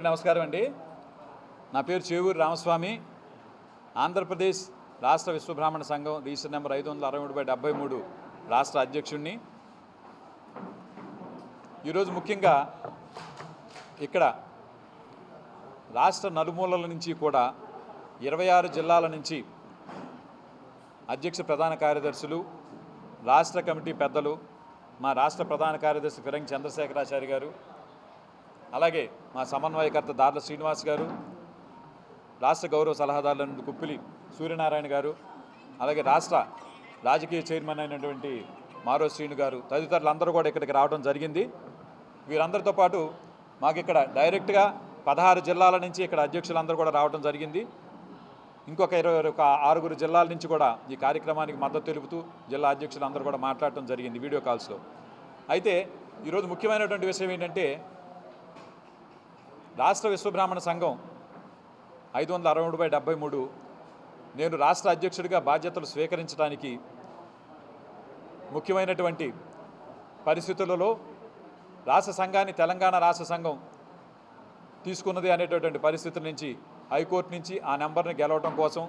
అందరికీ నమస్కారం అండి. నా పేరు చేవూరి రామస్వామి. ఆంధ్రప్రదేశ్ రాష్ట్ర విశ్వబ్రాహ్మణ సంఘం రిజిస్టర్ నెంబర్ 563/73 రాష్ట్ర అధ్యక్షుడిని. ఈరోజు ముఖ్యంగా ఇక్కడ రాష్ట్ర నలుమూలల నుంచి కూడా 26 జిల్లాల నుంచి అధ్యక్ష ప్రధాన కార్యదర్శులు, రాష్ట్ర కమిటీ పెద్దలు, మా రాష్ట్ర ప్రధాన కార్యదర్శి ఫిరంగి చంద్రశేఖరాచారి గారు, అలాగే మా సమన్వయకర్త దార్ల శ్రీనివాస్ గారు, రాష్ట్ర గౌరవ సలహాదారుల కుప్పిలి సూర్యనారాయణ గారు, అలాగే రాష్ట్ర రాజకీయ చైర్మన్ అయినటువంటి మారో శ్రీను గారు తదితరులందరూ కూడా ఇక్కడికి రావడం జరిగింది. వీరందరితో పాటు మాకు ఇక్కడ డైరెక్ట్గా 16 జిల్లాల నుంచి ఇక్కడ అధ్యక్షులందరూ కూడా రావడం జరిగింది. ఇంకొక 26 జిల్లాల నుంచి కూడా ఈ కార్యక్రమానికి మద్దతు తెలుపుతూ జిల్లా అధ్యక్షులందరూ కూడా మాట్లాడటం జరిగింది వీడియో కాల్స్లో. అయితే ఈరోజు ముఖ్యమైనటువంటి విషయం ఏంటంటే, రాష్ట్ర విశ్వబ్రాహ్మణ సంఘం 563/73 నేను రాష్ట్ర అధ్యక్షుడిగా బాధ్యతలు స్వీకరించడానికి ముఖ్యమైనటువంటి పరిస్థితులలో రాష్ట్ర సంఘాన్ని తెలంగాణ రాష్ట్ర సంఘం తీసుకున్నది అనేటటువంటి పరిస్థితుల నుంచి హైకోర్టు నుంచి ఆ నెంబర్ని గెలవడం కోసం,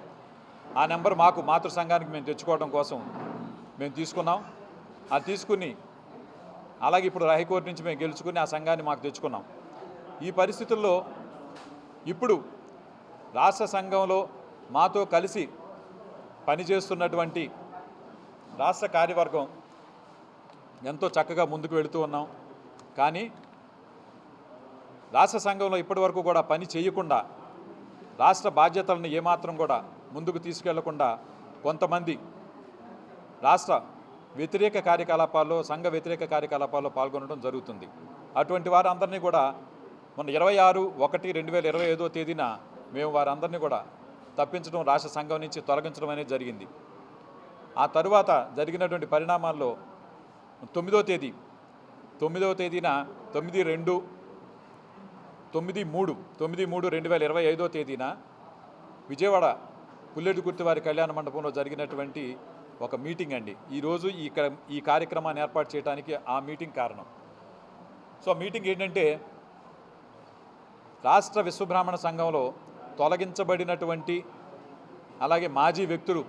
ఆ నెంబర్ మాకు మాతృ సంఘానికి మేము తెచ్చుకోవడం కోసం మేము తీసుకున్నాం. అది తీసుకుని అలాగే ఇప్పుడు హైకోర్టు నుంచి మేము గెలుచుకుని ఆ సంఘాన్ని మాకు తెచ్చుకున్నాం. ఈ పరిస్థితుల్లో ఇప్పుడు రాష్ట్ర సంఘంలో మాతో కలిసి పనిచేస్తున్నటువంటి రాష్ట్ర కార్యవర్గం ఎంతో చక్కగా ముందుకు వెళుతూ ఉన్నాం. కానీ రాష్ట్ర సంఘంలో ఇప్పటి వరకు కూడా పని చేయకుండా, రాష్ట్ర బాధ్యతలను ఏమాత్రం కూడా ముందుకు తీసుకెళ్లకుండా కొంతమంది రాష్ట్ర వ్యతిరేక కార్యకలాపాల్లో, సంఘ వ్యతిరేక కార్యకలాపాల్లో పాల్గొనడం జరుగుతుంది. అటువంటి వారందరినీ కూడా మొన్న 26/1/2025 తేదీన మేము వారందరినీ కూడా తప్పించడం, రాష్ట్ర సంఘం నుంచి తొలగించడం అనేది జరిగింది. ఆ తరువాత జరిగినటువంటి పరిణామాల్లో 9వ తేదీన 9/3/2025 తేదీన విజయవాడ పుల్లెటికుర్తి వారి కళ్యాణ మండపంలో జరిగినటువంటి ఒక మీటింగ్ అండి. ఈరోజు ఈ కార్యక్రమాన్ని ఏర్పాటు చేయడానికి ఆ మీటింగ్ కారణం. సో మీటింగ్ ఏంటంటే, రాష్ట్ర విశ్వబ్రాహ్మణ సంఘంలో తొలగించబడినటువంటి అలాగే మాజీ వ్యక్తులు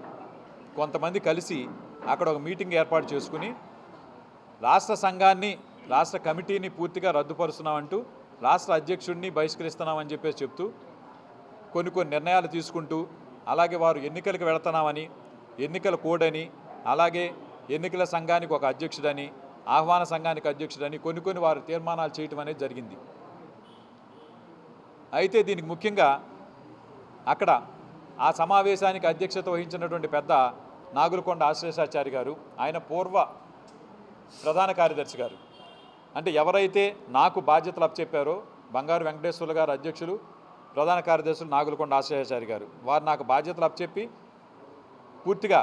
కొంతమంది కలిసి అక్కడ ఒక మీటింగ్ ఏర్పాటు చేసుకుని రాష్ట్ర సంఘాన్ని, రాష్ట్ర కమిటీని పూర్తిగా రద్దుపరుస్తున్నామంటూ రాష్ట్ర అధ్యక్షుడిని బహిష్కరిస్తున్నామని చెప్పేసి చెప్తూ కొన్ని నిర్ణయాలు తీసుకుంటూ, అలాగే వారు ఎన్నికలకు వెళుతున్నామని, ఎన్నికల కోడ్ అని, అలాగే ఎన్నికల సంఘానికి ఒక అధ్యక్షుడని, ఆహ్వాన సంఘానికి అధ్యక్షుడని కొన్ని వారు తీర్మానాలు చేయటం అనేది జరిగింది. అయితే దీనికి ముఖ్యంగా అక్కడ ఆ సమావేశానికి అధ్యక్షత వహించినటువంటి పెద్ద నాగులకొండ ఆశ్లేషాచారి గారు, ఆయన పూర్వ ప్రధాన కార్యదర్శి గారు, అంటే ఎవరైతే నాకు బాధ్యతలు అప్పచెప్పారో బంగారు వెంకటేశ్వర్లు గారు అధ్యక్షులు, ప్రధాన కార్యదర్శులు నాగులకొండ ఆశ్లేషాచారి గారు, వారు నాకు బాధ్యతలు అప్పచెప్పి పూర్తిగా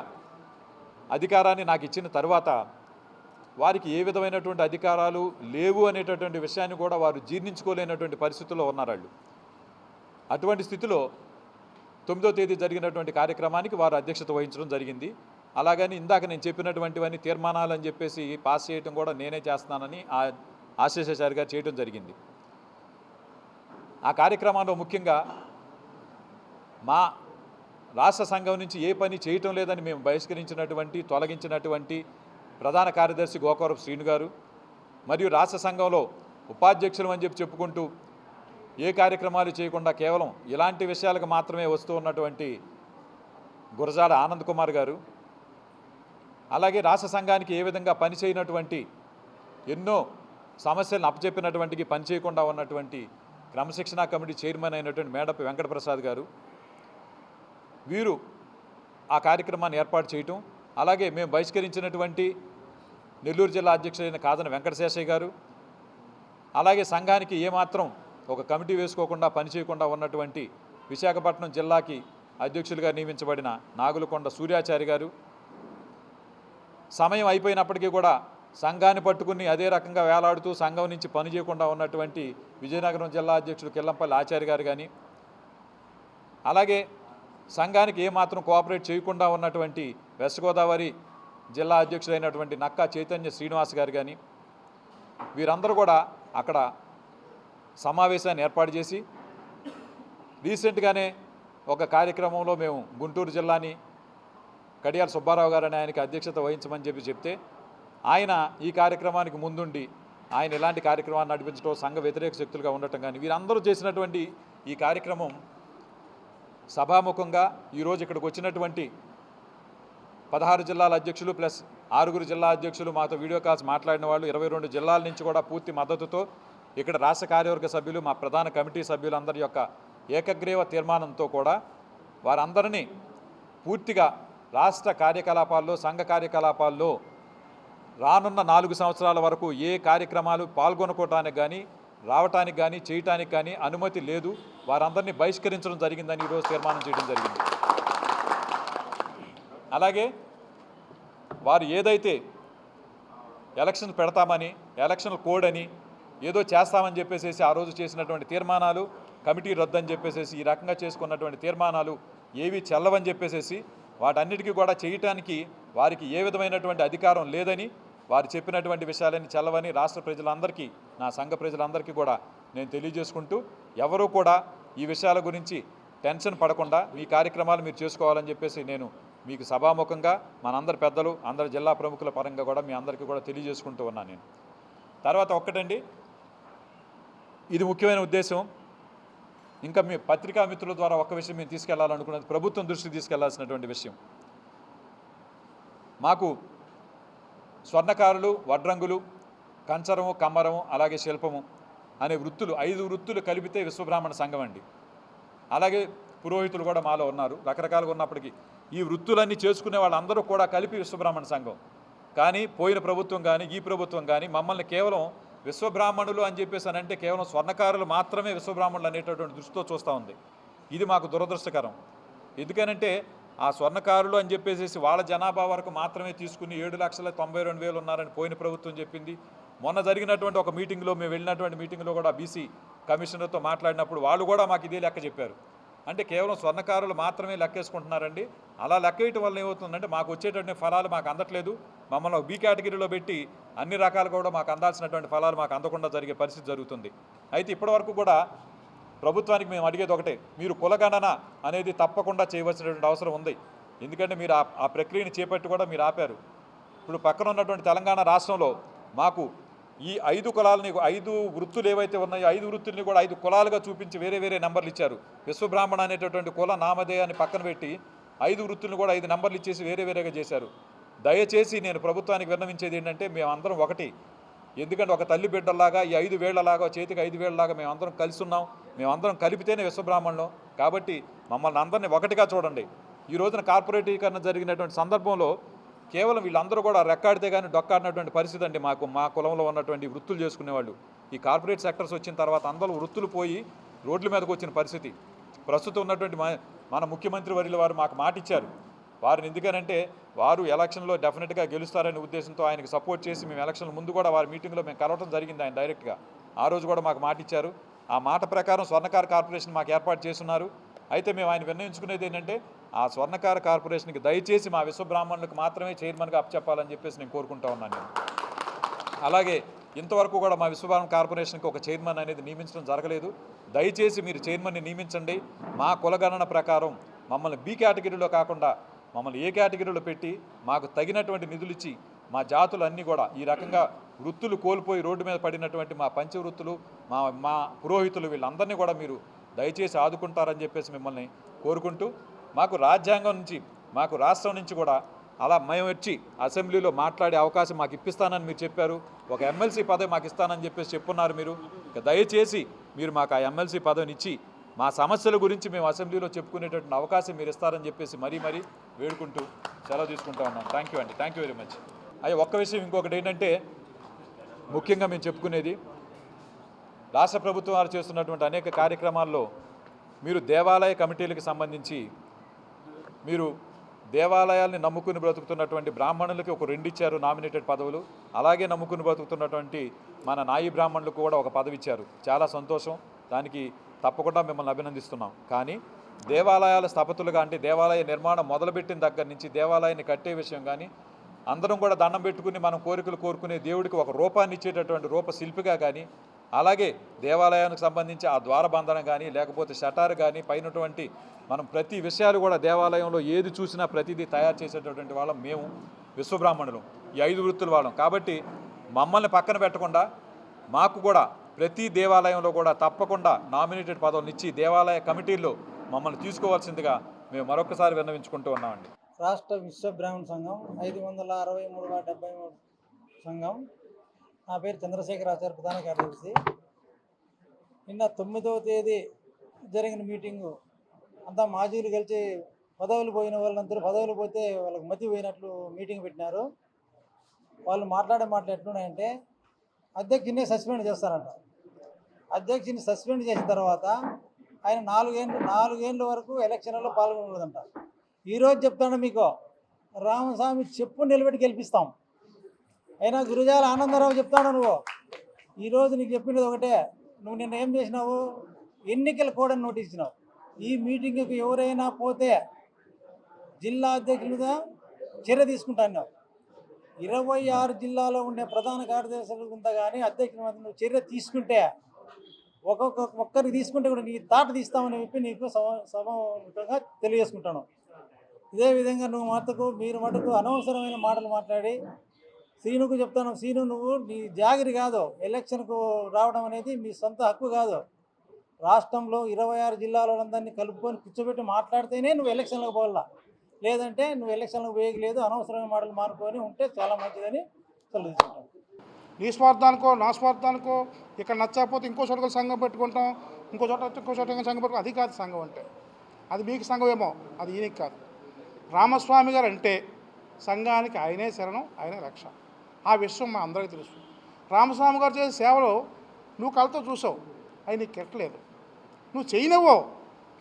అధికారాన్ని నాకు ఇచ్చిన తర్వాత వారికి ఏ విధమైనటువంటి అధికారాలు లేవు అనేటటువంటి విషయాన్ని కూడా వారు జీర్ణించుకోలేనటువంటి పరిస్థితుల్లో ఉన్నారు వాళ్ళు. అటువంటి స్థితిలో 9వ తేదీ జరిగినటువంటి కార్యక్రమానికి వారు అధ్యక్షత వహించడం జరిగింది. అలాగని ఇందాక నేను చెప్పినటువంటివన్నీ తీర్మానాలు అని చెప్పేసి పాస్ చేయడం కూడా నేనే చేస్తున్నానని ఆశీషాచారి గారు చేయడం జరిగింది. ఆ కార్యక్రమంలో ముఖ్యంగా మా రాష్ట్ర సంఘం నుంచి ఏ పని చేయటం లేదని మేము బహిష్కరించినటువంటి, తొలగించినటువంటి ప్రధాన కార్యదర్శి గోకవరపు శ్రీను గారు, మరియు రాష్ట్ర సంఘంలో ఉపాధ్యక్షులు అని చెప్పుకుంటూ ఏ కార్యక్రమాలు చేయకుండా కేవలం ఇలాంటి విషయాలకు మాత్రమే వస్తూ ఉన్నటువంటి గురజాడ ఆనంద్ కుమార్ గారు, అలాగే రాష్ట్ర సంఘానికి ఏ విధంగా పని చేయనటువంటి, ఎన్నో సమస్యలను అప్పచెప్పినటువంటికి పని చేయకుండా ఉన్నటువంటి క్రమశిక్షణా కమిటీ చైర్మన్ అయినటువంటి మేడపి వెంకటప్రసాద్ గారు, వీరు ఆ కార్యక్రమాన్ని ఏర్పాటు చేయటం, అలాగే మేము బహిష్కరించినటువంటి నెల్లూరు జిల్లా అధ్యక్షుడైన కాదన వెంకటశేషయ్య గారు, అలాగే సంఘానికి ఏమాత్రం ఒక కమిటీ వేసుకోకుండా పని చేయకుండా ఉన్నటువంటి విశాఖపట్నం జిల్లాకి అధ్యక్షులుగా నియమించబడిన నాగులకొండ సూర్యాచారి గారు, సమయం అయిపోయినప్పటికీ కూడా సంఘాన్ని పట్టుకుని అదే రకంగా వేలాడుతూ సంఘం నుంచి పని చేయకుండా ఉన్నటువంటి విజయనగరం జిల్లా అధ్యక్షుడు కిల్లంపల్లి ఆచార్య గారు కానీ, అలాగే సంఘానికి ఏమాత్రం కోఆపరేట్ చేయకుండా ఉన్నటువంటి వెస్ట్ గోదావరి జిల్లా అధ్యక్షుడైనటువంటి నక్కా చైతన్య శ్రీనివాస్ గారు కానీ, వీరందరూ కూడా అక్కడ సమావేశాన్ని ఏర్పాటు చేసి రీసెంట్గానే ఒక కార్యక్రమంలో మేము గుంటూరు జిల్లాని కడియాల సుబ్బారావు గారని ఆయనకి అధ్యక్షత వహించమని చెప్తే ఆయన ఈ కార్యక్రమానికి ముందుండి ఆయన ఇలాంటి కార్యక్రమాన్ని నడిపించడం సంఘ వ్యతిరేక శక్తులుగా ఉండటం కానీ వీరందరూ చేసినటువంటి ఈ కార్యక్రమం సభాముఖంగా ఈరోజు ఇక్కడికి వచ్చినటువంటి 16 జిల్లాల అధ్యక్షులు ప్లస్ 6 జిల్లా అధ్యక్షులు మాతో వీడియో కాల్స్ మాట్లాడిన వాళ్ళు 22 జిల్లాల నుంచి కూడా పూర్తి మద్దతుతో ఇక్కడ రాష్ట్ర కార్యవర్గ సభ్యులు మా ప్రధాన కమిటీ సభ్యులందరి యొక్క ఏకగ్రీవ తీర్మానంతో కూడా వారందరినీ పూర్తిగా రాష్ట్ర కార్యకలాపాల్లో సంఘ కార్యకలాపాల్లో రానున్న 4 సంవత్సరాల వరకు ఏ కార్యక్రమాలు పాల్గొనుకోవటానికి కానీ రావటానికి కానీ చేయటానికి కానీ అనుమతి లేదు, వారందరినీ బహిష్కరించడం జరిగిందని ఈరోజు తీర్మానం చేయడం జరిగింది. అలాగే వారు ఏదైతే ఎలక్షన్ పెడతామని ఎలక్షన్ కోడ్ అని ఏదో చేస్తామని చెప్పేసి ఆ రోజు చేసినటువంటి తీర్మానాలు కమిటీ రద్దని చెప్పేసి ఈ రకంగా చేసుకున్నటువంటి తీర్మానాలు ఏవి చెల్లవని చెప్పేసి వాటన్నిటికీ కూడా చేయటానికి వారికి ఏ విధమైనటువంటి అధికారం లేదని వారు చెప్పినటువంటి విషయాలని చెల్లవని రాష్ట్ర ప్రజలందరికీ నా సంఘ ప్రజలందరికీ కూడా నేను తెలియజేసుకుంటూ ఎవరూ కూడా ఈ విషయాల గురించి టెన్షన్ పడకుండా మీ కార్యక్రమాలు మీరు చేసుకోవాలని చెప్పేసి నేను మీకు సభాముఖంగా మనందరి పెద్దలు అందరి జిల్లా ప్రముఖుల పరంగా కూడా మీ అందరికీ కూడా తెలియజేసుకుంటూ ఉన్నాను. నేను తర్వాత ఒక్కటండి, ఇది ముఖ్యమైన ఉద్దేశం, ఇంకా మీ పత్రికా మిత్రుల ద్వారా ఒక్క విషయం మేము తీసుకెళ్లాలనుకున్నది ప్రభుత్వం దృష్టికి తీసుకెళ్లాల్సినటువంటి విషయం. మాకు స్వర్ణకారులు, వడ్రంగులు, కంచరము, కమ్మరము, అలాగే శిల్పము అనే వృత్తులు 5 వృత్తులు కలిపితే విశ్వబ్రాహ్మణ సంఘం అండి. అలాగే పురోహితులు కూడా మాలో ఉన్నారు, రకరకాలుగా ఉన్నప్పటికీ ఈ వృత్తులన్నీ చేసుకునే వాళ్ళందరూ కూడా కలిపి విశ్వబ్రాహ్మణ సంఘం. కానీ పోయిన ప్రభుత్వం కానీ ఈ ప్రభుత్వం కానీ మమ్మల్ని కేవలం విశ్వబ్రాహ్మణులు అని చెప్పేసి అని అంటే కేవలం స్వర్ణకారులు మాత్రమే విశ్వబ్రాహ్మణులు అనేటటువంటి దృష్టితో చూస్తూ ఉంది. ఇది మాకు దురదృష్టకరం. ఎందుకనంటే ఆ స్వర్ణకారులు అని చెప్పేసి వాళ్ళ జనాభా వరకు మాత్రమే తీసుకుని 7,92,000 ఉన్నారని పోయిన ప్రభుత్వం చెప్పింది. మొన్న జరిగినటువంటి ఒక మీటింగ్లో మేము వెళ్ళినటువంటి మీటింగ్లో కూడా బీసీ కమిషనర్తో మాట్లాడినప్పుడు వాళ్ళు కూడా మాకు ఇదే లెక్క చెప్పారు. అంటే కేవలం స్వర్ణకారులు మాత్రమే లెక్కేసుకుంటున్నారండి. అలా లెక్కేయటం వల్ల ఏమవుతుందంటే మాకు వచ్చేటటువంటి ఫలాలు మాకు అందట్లేదు, మమ్మల్ని బి కేటగిరీలో పెట్టి అన్ని రకాలు కూడా మాకు అందాల్సినటువంటి ఫలాలు మాకు అందకుండా జరిగే పరిస్థితి జరుగుతుంది. అయితే ఇప్పటివరకు కూడా ప్రభుత్వానికి మేము అడిగేది ఒకటే, మీరు కులగణన అనేది తప్పకుండా చేయవలసినటువంటి అవసరం ఉంది. ఎందుకంటే మీరు ఆ ప్రక్రియని చేపట్టి కూడా మీరు ఆపారు. ఇప్పుడు పక్కన ఉన్నటువంటి తెలంగాణ రాష్ట్రంలో మాకు ఈ 5 కులాలని 5 వృత్తులు ఏవైతే ఉన్నాయో 5 వృత్తుల్ని కూడా 5 కులాలుగా చూపించి వేరే వేరే నెంబర్లు ఇచ్చారు. విశ్వబ్రాహ్మణ అనేటటువంటి కుల నామధేయాన్ని పక్కన పెట్టి 5 వృత్తులను కూడా 5 నెంబర్లు ఇచ్చేసి వేరే వేరేగా చేశారు. దయచేసి నేను ప్రభుత్వానికి విన్నవించేది ఏంటంటే మేమందరం ఒకటి. ఎందుకంటే ఒక తల్లి బిడ్డలాగా ఈ 5 వేళ్లలాగా చేతికి 5 వేళ్లలాగా మేమందరం కలిసి ఉన్నాం. మేమందరం కలిపితేనే విశ్వబ్రాహ్మణులం. కాబట్టి మమ్మల్ని అందరినీ ఒకటిగా చూడండి. ఈ రోజున కార్పొరేటీకరణ జరిగినటువంటి సందర్భంలో కేవలం వీళ్ళందరూ కూడా రెక్కాడితే కానీ డొక్కాడినటువంటి పరిస్థితి అండి. మా కులంలో ఉన్నటువంటి వృత్తులు చేసుకునేవాళ్ళు ఈ కార్పొరేట్ సెక్టర్స్ వచ్చిన తర్వాత అందరూ వృత్తులు పోయి రోడ్ల మీదకి వచ్చిన పరిస్థితి. ప్రస్తుతం ఉన్నటువంటి మన ముఖ్యమంత్రి వర్యుల వారు మాకు మాట ఇచ్చారు. వారిని ఎందుకనంటే వారు ఎలక్షన్లో డెఫినెట్గా గెలుస్తారనే ఉద్దేశంతో ఆయనకు సపోర్ట్ చేసి మేము ఎలక్షన్ ముందు కూడా వారి మీటింగ్లో మేము కలవటం జరిగింది. ఆయన డైరెక్ట్గా ఆ రోజు కూడా మాకు మాట ఇచ్చారు. ఆ మాట ప్రకారం స్వర్ణకార కార్పొరేషన్ మాకు ఏర్పాటు చేస్తున్నారు. అయితే మేము ఆయన విన్నవించుకునేది ఏంటంటే ఆ స్వర్ణకార కార్పొరేషన్కి దయచేసి మా విశ్వబ్రాహ్మణులకు మాత్రమే చైర్మన్గా అప్పచెప్పాలని చెప్పేసి నేను కోరుకుంటా ఉన్నాను. అలాగే ఇంతవరకు కూడా మా విశ్వబ్రాహ్మణ కార్పొరేషన్కి ఒక చైర్మన్ అనేది నియమించడం జరగలేదు. దయచేసి మీరు చైర్మన్ని నియమించండి. మా కులగణన ప్రకారం మమ్మల్ని బి కేటగిరీలో కాకుండా మమ్మల్ని ఏ కేటగిరీలో పెట్టి మాకు తగినటువంటి నిధులు ఇచ్చి మా జాతులు అన్నీ కూడా ఈ రకంగా వృత్తులు కోల్పోయి రోడ్డు మీద పడినటువంటి మా పంచవృత్తులు మా పురోహితులు వీళ్ళందరినీ కూడా మీరు దయచేసి ఆదుకుంటారని చెప్పేసి మిమ్మల్ని కోరుకుంటూ మాకు రాజ్యాంగం నుంచి మాకు రాష్ట్రం నుంచి కూడా అలా మేము వచ్చి అసెంబ్లీలో మాట్లాడే అవకాశం మాకు ఇప్పిస్తానని మీరు చెప్పారు. ఒక ఎమ్మెల్సీ పదవి మాకు ఇస్తానని చెప్పేసి చెప్పున్నారు మీరు. దయచేసి మీరు మాకు ఆ ఎమ్మెల్సీ పదవిని ఇచ్చి మా సమస్యల గురించి మేము అసెంబ్లీలో చెప్పుకునేటటువంటి అవకాశం మీరు ఇస్తారని చెప్పేసి మరీ వేడుకుంటూ సెలవు తీసుకుంటా ఉన్నాం. థ్యాంక్ యూ అండి. Thank you very much. అయ్యా ఒక్క విషయం ఇంకొకటి ఏంటంటే ముఖ్యంగా మేము చెప్పుకునేది రాష్ట్ర ప్రభుత్వం వారు చేస్తున్నటువంటి అనేక కార్యక్రమాల్లో మీరు దేవాలయ కమిటీలకు సంబంధించి మీరు దేవాలయాల్ని నమ్ముకుని బ్రతుకుతున్నటువంటి బ్రాహ్మణులకి ఒక 2 ఇచ్చారు నామినేటెడ్ పదవులు. అలాగే నమ్ముకుని బ్రతుకుతున్నటువంటి మన నాయి బ్రాహ్మణులకు కూడా ఒక పదవి ఇచ్చారు. చాలా సంతోషం. దానికి తప్పకుండా మిమ్మల్ని అభినందిస్తున్నాం. కానీ దేవాలయాల స్థపతులుగా అంటే దేవాలయ నిర్మాణం మొదలుపెట్టిన దగ్గర నుంచి దేవాలయాన్ని కట్టే విషయం కానీ అందరం కూడా దండం పెట్టుకుని మనం కోరికలు కోరుకునే దేవుడికి ఒక రూపాన్ని ఇచ్చేటటువంటి రూపశిల్పిగా కానీ అలాగే దేవాలయానికి సంబంధించి ఆ ద్వారబంధనం కానీ లేకపోతే షటార్ కానీ పైనటువంటి మనం ప్రతి విషయాలు కూడా దేవాలయంలో ఏది చూసినా ప్రతిదీ తయారు చేసేటటువంటి వాళ్ళం మేము విశ్వబ్రాహ్మణులు, ఈ 5 వృత్తుల వాళ్ళం. కాబట్టి మమ్మల్ని పక్కన పెట్టకుండా మాకు కూడా ప్రతి దేవాలయంలో కూడా తప్పకుండా నామినేటెడ్ పదవులు ఇచ్చి దేవాలయ కమిటీల్లో మమ్మల్ని తీసుకోవాల్సిందిగా మేము మరొకసారి విన్నవించుకుంటూ ఉన్నామండి. రాష్ట్ర విశ్వ బ్రాహ్మణ సంఘం 563 సంఘం. నా పేరు చంద్రశేఖరాచార్య, ప్రధాన కార్యదర్శి. నిన్న 9వ తేదీ జరిగిన మీటింగు అంతా మాజీలు కలిసి పదవులు పోయిన వాళ్ళందరూ పదవులు పోతే వాళ్ళకి మతి పోయినట్లు మీటింగ్ పెట్టినారు. వాళ్ళు మాట్లాడే మాటలు ఎట్లున్నాయంటే అధ్యక్షుడిని సస్పెండ్ చేస్తారంట. అధ్యక్షుడిని సస్పెండ్ చేసిన తర్వాత ఆయన 4 ఏళ్ళ వరకు ఎలక్షన్లలో పాల్గొనలేదంట. ఈరోజు చెప్తాను మీకు, రామస్వామి చెప్పు నిలబెట్టి గెలిపిస్తాం. అయినా గురుజాల ఆనందరావు చెప్తాను, నువ్వు ఈరోజు నీకు చెప్పినది ఒకటే, నువ్వు నిన్న ఏం చేసినావు, ఎన్నికల కోడ్ నోటీస్ ఇచ్చినావు. ఈ మీటింగ్కి ఎవరైనా పోతే జిల్లా అధ్యక్షులుగా చర్య తీసుకుంటాను. 26 జిల్లాలో ఉండే ప్రధాన కార్యదర్శులు ఉందా కానీ అధ్యక్షుల మధ్య నువ్వు చర్య తీసుకుంటే ఒక్కరికి తీసుకుంటే కూడా నీ తాట తీస్తామని చెప్పి నీకు సమావేశంగా తెలియజేసుకుంటాను. ఇదే విధంగా మీరు మటుకు అనవసరమైన మాటలు మాట్లాడి శ్రీనుకు చెప్తాను, శ్రీను నువ్వు నీ జాగిరి కాదు, ఎలక్షన్కు రావడం అనేది మీ సొంత హక్కు కాదు. రాష్ట్రంలో 26 జిల్లాలందరినీ కలుపుకొని కూర్చోబెట్టి మాట్లాడితేనే నువ్వు ఎలక్షన్లకు పోవాలా, లేదంటే నువ్వు ఎలక్షన్లకు వేయలేదు. అనవసరమైన మాటలు మానుకొని ఉంటే చాలా మంచిదని తెలియజేసుకుంటాను. నీ స్వార్థానికో నా స్వార్థానికో ఇక్కడ నచ్చకపోతే ఇంకో చోట సంఘం పెట్టుకుంటాం, ఇంకో చోట సంఘం పెట్టుకుంటాం. అది కాదు సంఘం అంటే. అది మీకు సంఘం ఏమో, అది ఈయనకి కాదు. రామస్వామి గారు అంటే సంఘానికి ఆయనే శరణం, ఆయనే రక్ష. ఆ విషయం మా అందరికీ తెలుసు. రామస్వామి గారు చేసే సేవలు నువ్వు కళ్ళతో చూసావు, ఆయన నీకు కెట్టలేదు, నువ్వు చేయనవ్వో,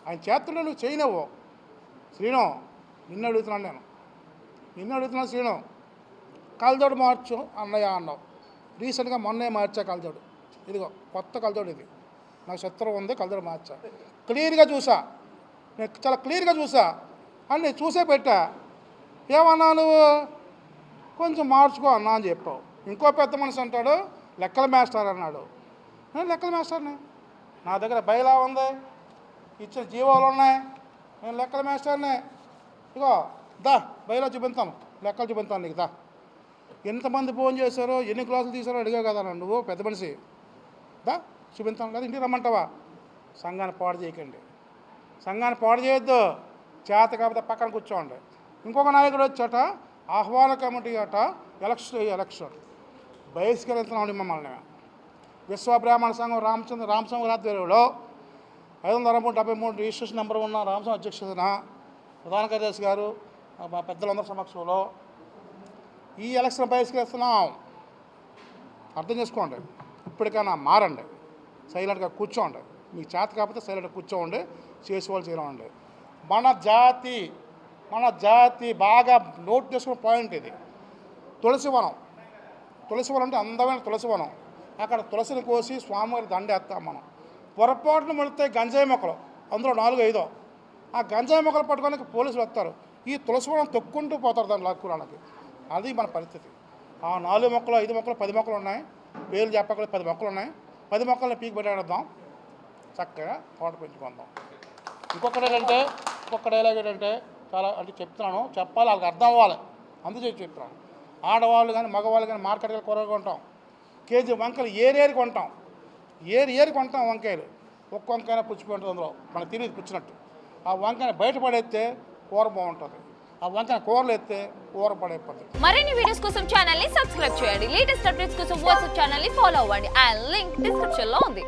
ఆయన చేతుల్లో నువ్వు చేయనవ్వో. శ్రీను నిన్ను అడుగుతున్నాను శ్రీను, కళ్ళజోడు మార్చు అన్నయ్య అన్నావు. రీసెంట్గా మొన్నే మార్చా కళ్ళజోడు, ఇదిగో కొత్త కళ్ళజోడు, ఇది నాకు శత్రువు ఉంది, కళ్ళజోడు మార్చా. క్లియర్గా చూసా, నేను చాలా క్లియర్గా చూసా అని నేను చూసే పెట్టా. ఏమన్నా నువ్వు కొంచెం మార్చుకో అన్నా అని చెప్పావు. ఇంకో పెద్ద మనిషి అంటాడు లెక్కల మాస్టర్ అన్నాడు. నేను లెక్కల మాస్టర్ని, నా దగ్గర బయలా ఉంది, ఇచ్చిన జీవాలు ఉన్నాయి, నేను లెక్కల మాస్టర్ని. ఇగో దా బయలా చూపిస్తాను, లెక్కలు చూపిస్తాను నీకు. దా ఎంతమంది ఫోన్ చేశారో, ఎన్ని క్లాసులు తీసారో అడిగావు కదా నువ్వు పెద్ద మనిషి. దా చూపిస్తాను కదా, ఇంటికి రమ్మంటావా? సంఘాన్ని పాడు చేయకండి, సంఘాన్ని పాడు చేయొద్దు. చేత కాకపోతే పక్కన కూర్చోండి. ఇంకొక నాయకుడు వచ్చాట, ఆహ్వాన కమిటీ అట, ఎలక్షన్ బహిష్కరిస్తున్నాం మమ్మల్ని. విశ్వబ్రాహ్మణ సంఘం రామస్వామి ఆధ్వర్యంలో 573 రిజిస్ట్రేషన్ నెంబర్ ఉన్న రామస్వామి అధ్యక్షతన ప్రధాన కార్యదర్శి గారు మా పెద్దలందరి సమక్షంలో ఈ ఎలక్షన్ బహిష్కరిస్తున్నాం. అర్థం చేసుకోండి, ఇప్పటికైనా మారండి, సైలెంట్గా కూర్చోండి. మీకు చేత కాకపోతే సైలెంట్గా కూర్చోండి, చేసేవాళ్ళు చేయమండి. మన జాతి బాగా నోట్ చేసుకున్న పాయింట్ ఇది. తులసివనం అంటే అందమైన తులసివనం. అక్కడ తులసిని కోసి స్వామివారి దండేస్తాం మనం. పొరపాటును మొలితే గంజాయి మొక్కలు, అందులో 4-5. ఆ గంజాయి మొక్కలు పట్టుకోడానికి పోలీసులు వస్తారు. ఈ తులసివనం తొక్కుంటూ పోతారు దాన్ని లాక్కురానికి. అది మన పరిస్థితి. ఆ 4 మొక్కలు 5 మొక్కలు 10 మొక్కలు ఉన్నాయి, పేర్లు చెప్పకుండా 10 మొక్కలు ఉన్నాయి. 10 మొక్కల్ని పీకి పెట్టేద్దాం, చక్కగా తోట పెంచుకుందాం. ఇంకొక డైలాగ్ ఏంటంటే చాలా అంటే చెప్తున్నాను, చెప్పాలి, వాళ్ళకి అర్థం అవ్వాలి, అందుకే చెప్తున్నాను. ఆడవాళ్ళు కానీ మగవాళ్ళు కానీ మార్కెట్కి కూరగా కొంటాం, కేజీ వంకాయలు ఏరి కొంటాం, ఏరి కొంటాం వంకాయలు. ఒక్క వంకాయ పుచ్చిపోతుంది, అందులో మనకు తిరిగి పుచ్చినట్టు. ఆ వంకాయని బయటపడేస్తే కూర బాగుంటుంది, ఆ వంకాయ కూరలు ఎత్తే కూర పడైపోతుంది. మరిన్ని వీడియోస్ కోసం ఛానల్ ని సబ్స్క్రైబ్ చేయండి. లేటెస్ట్ అప్డేట్స్ కోసం వాట్సాప్ ఛానల్ ని ఫాలో అవ్వండి. ఆ లింక్ డిస్క్రిప్షన్ లో ఉంది.